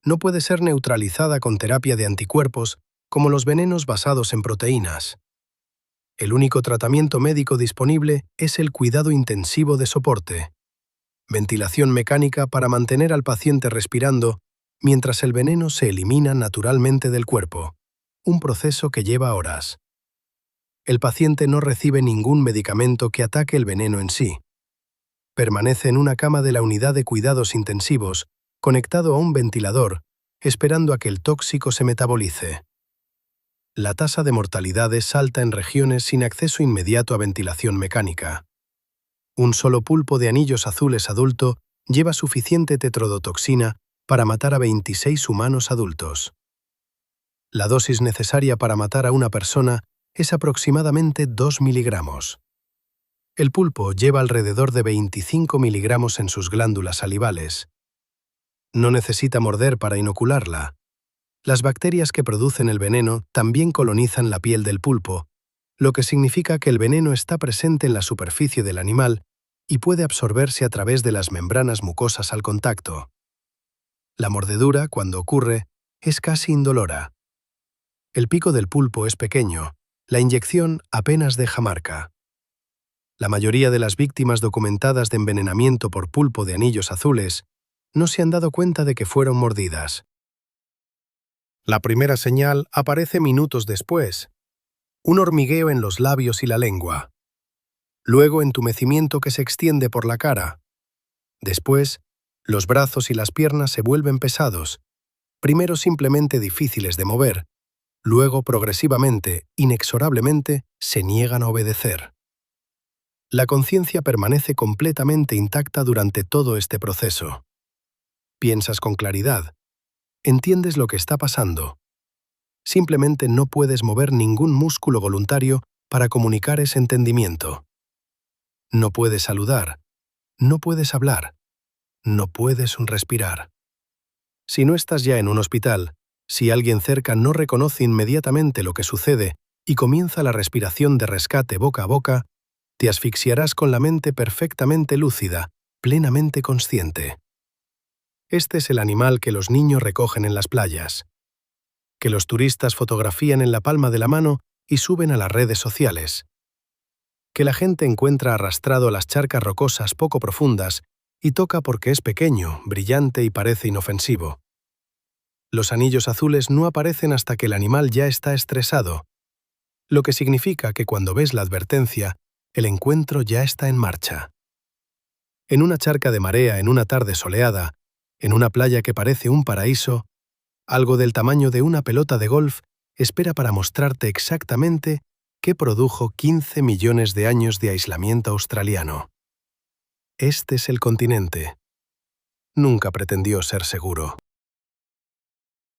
No puede ser neutralizada con terapia de anticuerpos como los venenos basados en proteínas. El único tratamiento médico disponible es el cuidado intensivo de soporte. Ventilación mecánica para mantener al paciente respirando mientras el veneno se elimina naturalmente del cuerpo, un proceso que lleva horas. El paciente no recibe ningún medicamento que ataque el veneno en sí. Permanece en una cama de la unidad de cuidados intensivos, conectado a un ventilador, esperando a que el tóxico se metabolice. La tasa de mortalidad es alta en regiones sin acceso inmediato a ventilación mecánica. Un solo pulpo de anillos azules adulto lleva suficiente tetrodotoxina para matar a 26 humanos adultos. La dosis necesaria para matar a una persona es aproximadamente 2 miligramos. El pulpo lleva alrededor de 25 miligramos en sus glándulas salivales. No necesita morder para inocularla. Las bacterias que producen el veneno también colonizan la piel del pulpo, lo que significa que el veneno está presente en la superficie del animal y puede absorberse a través de las membranas mucosas al contacto. La mordedura, cuando ocurre, es casi indolora. El pico del pulpo es pequeño, la inyección apenas deja marca. La mayoría de las víctimas documentadas de envenenamiento por pulpo de anillos azules no se han dado cuenta de que fueron mordidas. La primera señal aparece minutos después. Un hormigueo en los labios y la lengua. Luego entumecimiento que se extiende por la cara. Después, los brazos y las piernas se vuelven pesados, primero simplemente difíciles de mover, luego progresivamente, inexorablemente, se niegan a obedecer. La conciencia permanece completamente intacta durante todo este proceso. Piensas con claridad. Entiendes lo que está pasando. Simplemente no puedes mover ningún músculo voluntario para comunicar ese entendimiento. No puedes saludar. No puedes hablar. No puedes respirar. Si no estás ya en un hospital, si alguien cerca no reconoce inmediatamente lo que sucede y comienza la respiración de rescate boca a boca, te asfixiarás con la mente perfectamente lúcida, plenamente consciente. Este es el animal que los niños recogen en las playas, que los turistas fotografían en la palma de la mano y suben a las redes sociales, que la gente encuentra arrastrado a las charcas rocosas poco profundas y toca porque es pequeño, brillante y parece inofensivo. Los anillos azules no aparecen hasta que el animal ya está estresado, lo que significa que cuando ves la advertencia, el encuentro ya está en marcha. En una charca de marea, en una tarde soleada, en una playa que parece un paraíso, algo del tamaño de una pelota de golf espera para mostrarte exactamente qué produjo 15 millones de años de aislamiento australiano. Este es el continente. Nunca pretendió ser seguro.